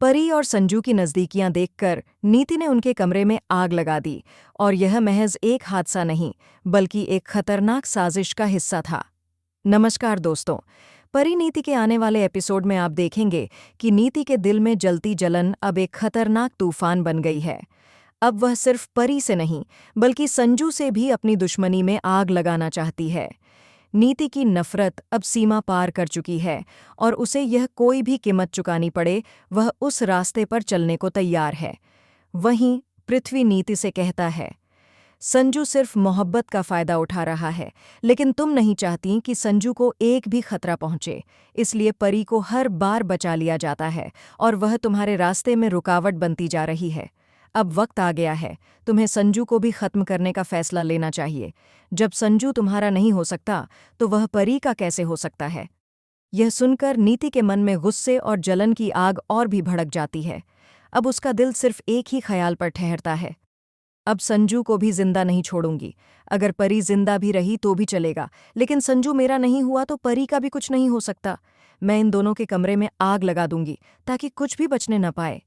परी और संजू की नज़दीकियां देखकर नीति ने उनके कमरे में आग लगा दी और यह महज एक हादसा नहीं बल्कि एक खतरनाक साजिश का हिस्सा था। नमस्कार दोस्तों, परी नीति के आने वाले एपिसोड में आप देखेंगे कि नीति के दिल में जलती जलन अब एक खतरनाक तूफान बन गई है। अब वह सिर्फ परी से नहीं बल्कि संजू से भी अपनी दुश्मनी में आग लगाना चाहती है। नीति की नफरत अब सीमा पार कर चुकी है और उसे यह कोई भी कीमत चुकानी पड़े वह उस रास्ते पर चलने को तैयार है। वहीं पृथ्वी नीति से कहता है, संजू सिर्फ मोहब्बत का फायदा उठा रहा है, लेकिन तुम नहीं चाहती कि संजू को एक भी खतरा पहुंचे, इसलिए परी को हर बार बचा लिया जाता है और वह तुम्हारे रास्ते में रुकावट बनती जा रही है। अब वक्त आ गया है, तुम्हें संजू को भी खत्म करने का फैसला लेना चाहिए। जब संजू तुम्हारा नहीं हो सकता तो वह परी का कैसे हो सकता है। यह सुनकर नीति के मन में गुस्से और जलन की आग और भी भड़क जाती है। अब उसका दिल सिर्फ एक ही ख्याल पर ठहरता है, अब संजू को भी जिंदा नहीं छोड़ूंगी। अगर परी जिंदा भी रही तो भी चलेगा, लेकिन संजू मेरा नहीं हुआ तो परी का भी कुछ नहीं हो सकता। मैं इन दोनों के कमरे में आग लगा दूंगी ताकि कुछ भी बचने न पाए।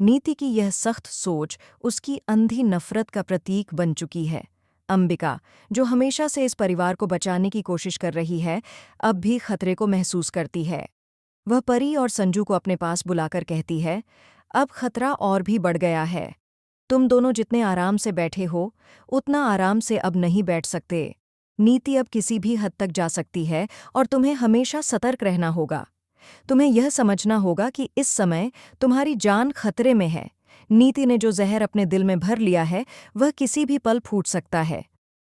नीति की यह सख्त सोच उसकी अंधी नफरत का प्रतीक बन चुकी है। अंबिका, जो हमेशा से इस परिवार को बचाने की कोशिश कर रही है, अब भी खतरे को महसूस करती है। वह परी और संजू को अपने पास बुलाकर कहती है, अब खतरा और भी बढ़ गया है। तुम दोनों जितने आराम से बैठे हो उतना आराम से अब नहीं बैठ सकते। नीति अब किसी भी हद तक जा सकती है और तुम्हें हमेशा सतर्क रहना होगा। तुम्हें यह समझना होगा कि इस समय तुम्हारी जान खतरे में है। नीति ने जो जहर अपने दिल में भर लिया है वह किसी भी पल फूट सकता है।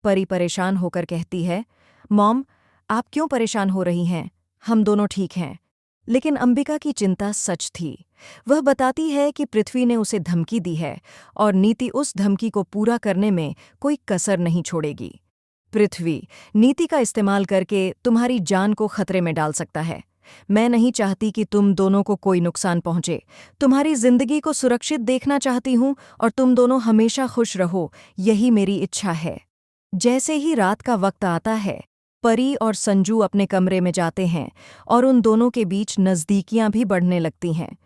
परी परेशान होकर कहती है, मॉम, आप क्यों परेशान हो रही हैं? हम दोनों ठीक हैं। लेकिन अंबिका की चिंता सच थी। वह बताती है कि पृथ्वी ने उसे धमकी दी है और नीति उस धमकी को पूरा करने में कोई कसर नहीं छोड़ेगी। पृथ्वी नीति का इस्तेमाल करके तुम्हारी जान को खतरे में डाल सकता है। मैं नहीं चाहती कि तुम दोनों को कोई नुकसान पहुंचे। तुम्हारी जिंदगी को सुरक्षित देखना चाहती हूं और तुम दोनों हमेशा खुश रहो, यही मेरी इच्छा है। जैसे ही रात का वक्त आता है, परी और संजू अपने कमरे में जाते हैं और उन दोनों के बीच नज़दीकियां भी बढ़ने लगती हैं।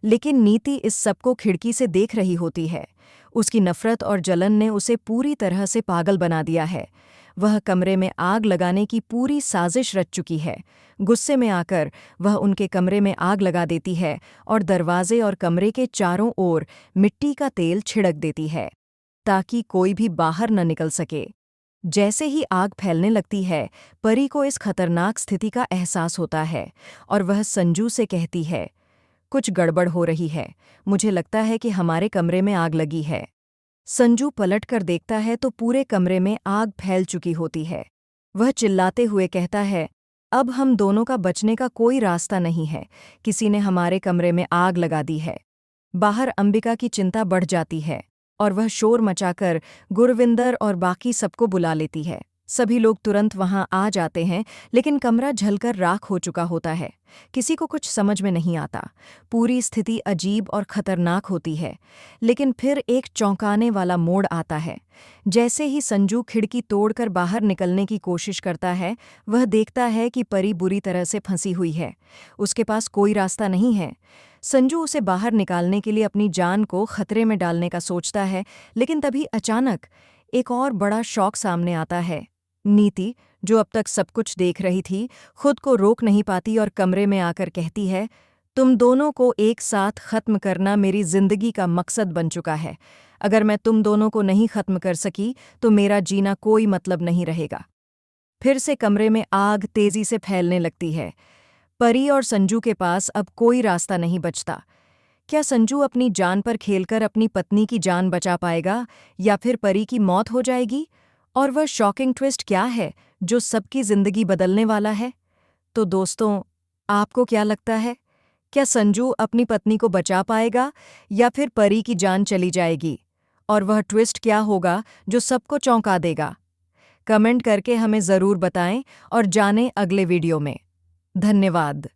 लेकिन नीति इस सबको खिड़की से देख रही होती है। उसकी नफरत और जलन ने उसे पूरी तरह से पागल बना दिया है। वह कमरे में आग लगाने की पूरी साजिश रच चुकी है। गुस्से में आकर वह उनके कमरे में आग लगा देती है और दरवाजे और कमरे के चारों ओर मिट्टी का तेल छिड़क देती है ताकि कोई भी बाहर न निकल सके। जैसे ही आग फैलने लगती है, परी को इस खतरनाक स्थिति का एहसास होता है और वह संजू से कहती है, कुछ गड़बड़ हो रही है, मुझे लगता है कि हमारे कमरे में आग लगी है। संजू पलटकर देखता है तो पूरे कमरे में आग फैल चुकी होती है। वह चिल्लाते हुए कहता है, अब हम दोनों का बचने का कोई रास्ता नहीं है, किसी ने हमारे कमरे में आग लगा दी है। बाहर अंबिका की चिंता बढ़ जाती है और वह शोर मचाकर गुरविंदर और बाकी सबको बुला लेती है। सभी लोग तुरंत वहां आ जाते हैं, लेकिन कमरा जलकर राख हो चुका होता है। किसी को कुछ समझ में नहीं आता। पूरी स्थिति अजीब और खतरनाक होती है, लेकिन फिर एक चौंकाने वाला मोड़ आता है। जैसे ही संजू खिड़की तोड़कर बाहर निकलने की कोशिश करता है, वह देखता है कि परी बुरी तरह से फंसी हुई है। उसके पास कोई रास्ता नहीं है। संजू उसे बाहर निकालने के लिए अपनी जान को खतरे में डालने का सोचता है, लेकिन तभी अचानक एक और बड़ा शौक सामने आता है। नीति, जो अब तक सब कुछ देख रही थी, खुद को रोक नहीं पाती और कमरे में आकर कहती है, तुम दोनों को एक साथ खत्म करना मेरी जिंदगी का मकसद बन चुका है। अगर मैं तुम दोनों को नहीं खत्म कर सकी तो मेरा जीना कोई मतलब नहीं रहेगा। फिर से कमरे में आग तेजी से फैलने लगती है। परी और संजू के पास अब कोई रास्ता नहीं बचता। क्या संजू अपनी जान पर खेलकर अपनी पत्नी की जान बचा पाएगा या फिर परी की मौत हो जाएगी? और वह शॉकिंग ट्विस्ट क्या है जो सबकी जिंदगी बदलने वाला है? तो दोस्तों, आपको क्या लगता है? क्या संजू अपनी पत्नी को बचा पाएगा या फिर परी की जान चली जाएगी? और वह ट्विस्ट क्या होगा जो सबको चौंका देगा? कमेंट करके हमें ज़रूर बताएं और जानें अगले वीडियो में। धन्यवाद।